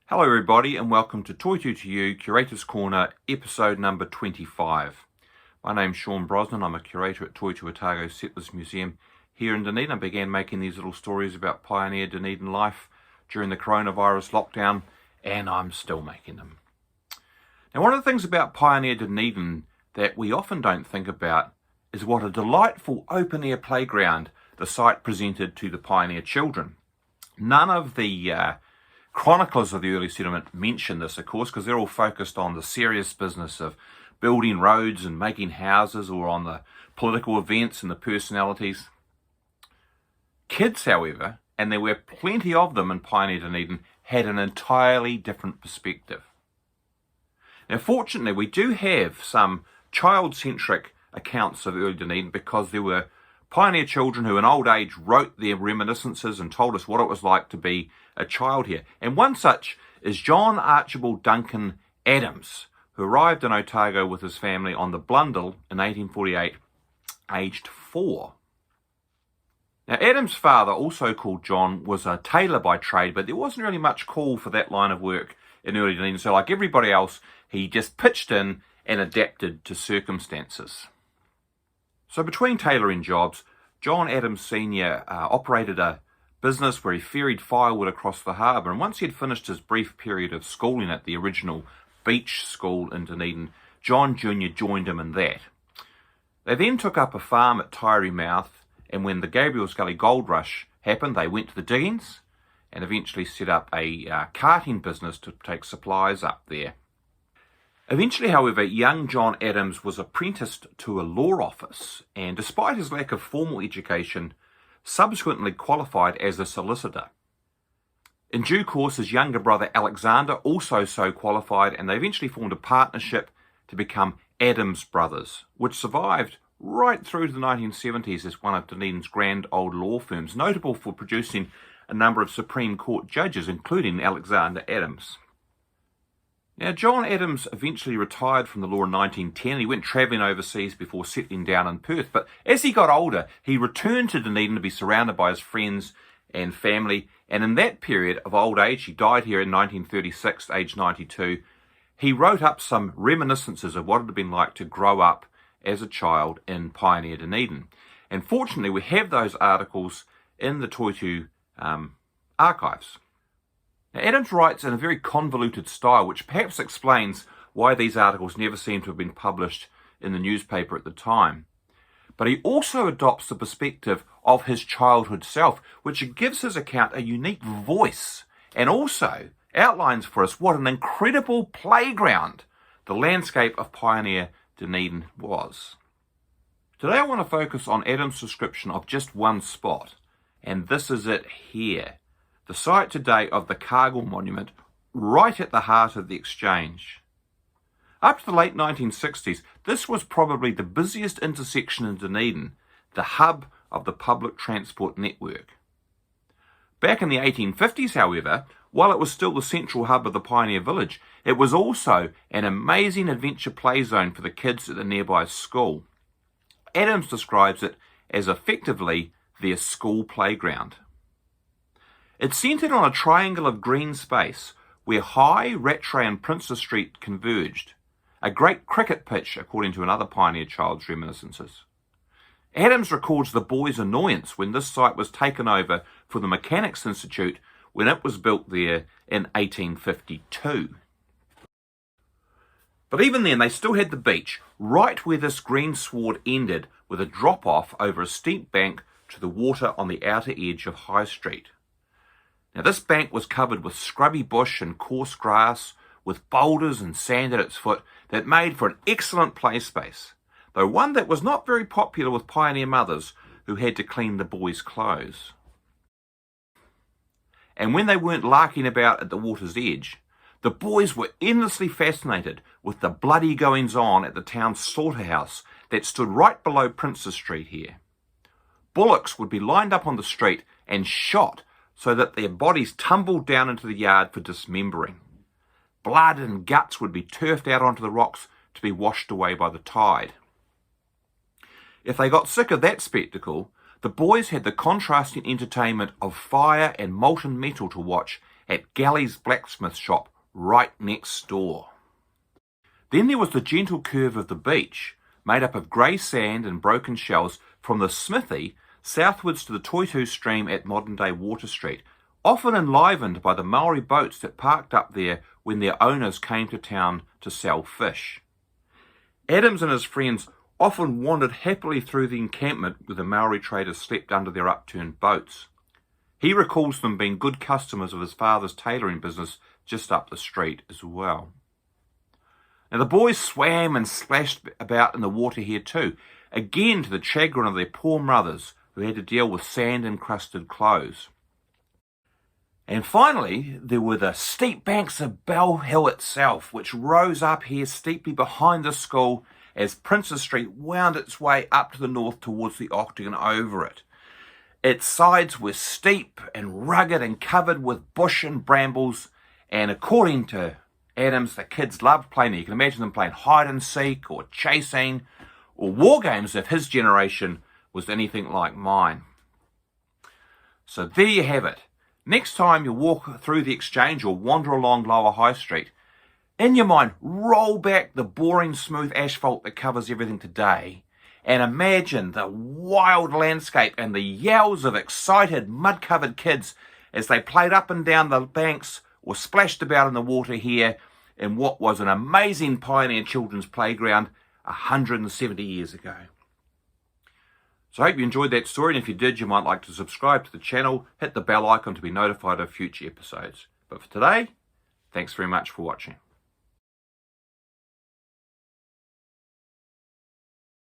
Hello everybody and welcome to Toi To You, Curator's Corner, episode number 25. My name's Sean Brosnan, I'm a curator at Toi To Otago Settlers Museum here in Dunedin. I began making these little stories about pioneer Dunedin life during the coronavirus lockdown, and I'm still making them. Now, one of the things about pioneer Dunedin that we often don't think about is what a delightful open-air playground the site presented to the pioneer children. None of the chroniclers of the early settlement mention this, of course, because they're all focused on the serious business of building roads and making houses, or on the political events and the personalities. Kids, however, and there were plenty of them in pioneer Dunedin, had an entirely different perspective. Now, fortunately, we do have some child-centric accounts of early Dunedin, because there were pioneer children who in old age wrote their reminiscences and told us what it was like to be a child here. And one such is John Archibald Duncan Adams, who arrived in Otago with his family on the Blundell in 1848, aged 4. Now, Adams' father, also called John, was a tailor by trade, but there wasn't really much call for that line of work in early Dunedin, so like everybody else, he just pitched in and adapted to circumstances. So between tailoring jobs, John Adams Sr. Operated a business where he ferried firewood across the harbour, and once he had finished his brief period of schooling at the original beach school in Dunedin, John Jr. joined him in that. They then took up a farm at Tyree Mouth, and when the Gabriel's Gully gold rush happened, they went to the diggings and eventually set up a carting business to take supplies up there. Eventually, however, young John Adams was apprenticed to a law office, and despite his lack of formal education, subsequently qualified as a solicitor. In due course, his younger brother Alexander also so qualified, and they eventually formed a partnership to become Adams Brothers, which survived right through to the 1970s as one of Dunedin's grand old law firms, notable for producing a number of Supreme Court judges, including Alexander Adams. Now, John Adams eventually retired from the law in 1910. He went travelling overseas before settling down in Perth. But as he got older, he returned to Dunedin to be surrounded by his friends and family. And in that period of old age, he died here in 1936, aged 92, he wrote up some reminiscences of what it had been like to grow up as a child in pioneer Dunedin. And fortunately, we have those articles in the Toi To archives. Now, Adams writes in a very convoluted style, which perhaps explains why these articles never seem to have been published in the newspaper at the time. But he also adopts the perspective of his childhood self, which gives his account a unique voice, and also outlines for us what an incredible playground the landscape of pioneer Dunedin was. Today I want to focus on Adams' description of just one spot, and this is it here. The site today of the Cargill Monument, right at the heart of the exchange. Up to the late 1960s, this was probably the busiest intersection in Dunedin, the hub of the public transport network. Back in the 1850s, however, while it was still the central hub of the pioneer village, it was also an amazing adventure play zone for the kids at the nearby school. Adams describes it as effectively their school playground. It's centred on a triangle of green space where High, Rattray and Princess Street converged, a great cricket pitch according to another pioneer child's reminiscences. Adams records the boys' annoyance when this site was taken over for the Mechanics Institute when it was built there in 1852. But even then, they still had the beach, right where this green sward ended, with a drop-off over a steep bank to the water on the outer edge of High Street. Now, this bank was covered with scrubby bush and coarse grass, with boulders and sand at its foot that made for an excellent play space, though one that was not very popular with pioneer mothers who had to clean the boys' clothes. And when they weren't larking about at the water's edge, the boys were endlessly fascinated with the bloody goings-on at the town's slaughterhouse that stood right below Princess Street here. Bullocks would be lined up on the street and shot so that their bodies tumbled down into the yard for dismembering. Blood and guts would be turfed out onto the rocks to be washed away by the tide. If they got sick of that spectacle, the boys had the contrasting entertainment of fire and molten metal to watch at Galley's blacksmith shop right next door. Then there was the gentle curve of the beach, made up of grey sand and broken shells from the smithy southwards to the Toitu stream at modern-day Water Street, often enlivened by the Maori boats that parked up there when their owners came to town to sell fish. Adams and his friends often wandered happily through the encampment where the Maori traders slept under their upturned boats. He recalls them being good customers of his father's tailoring business just up the street as well. Now the boys swam and splashed about in the water here too, again to the chagrin of their poor mothers who had to deal with sand-encrusted clothes. And finally, there were the steep banks of Bell Hill itself, which rose up here steeply behind the school as Princes Street wound its way up to the north towards the Octagon over it. Its sides were steep and rugged and covered with bush and brambles, and according to Adams, the kids loved playing there. You can imagine them playing hide and seek or chasing or war games if his generation was anything like mine. So there you have it. Next time you walk through the Exchange or wander along Lower High Street, in your mind, roll back the boring smooth asphalt that covers everything today and imagine the wild landscape and the yells of excited mud-covered kids as they played up and down the banks or splashed about in the water here in what was an amazing pioneer children's playground 170 years ago. So I hope you enjoyed that story, and if you did, you might like to subscribe to the channel, hit the bell icon to be notified of future episodes. But for today, thanks very much for watching.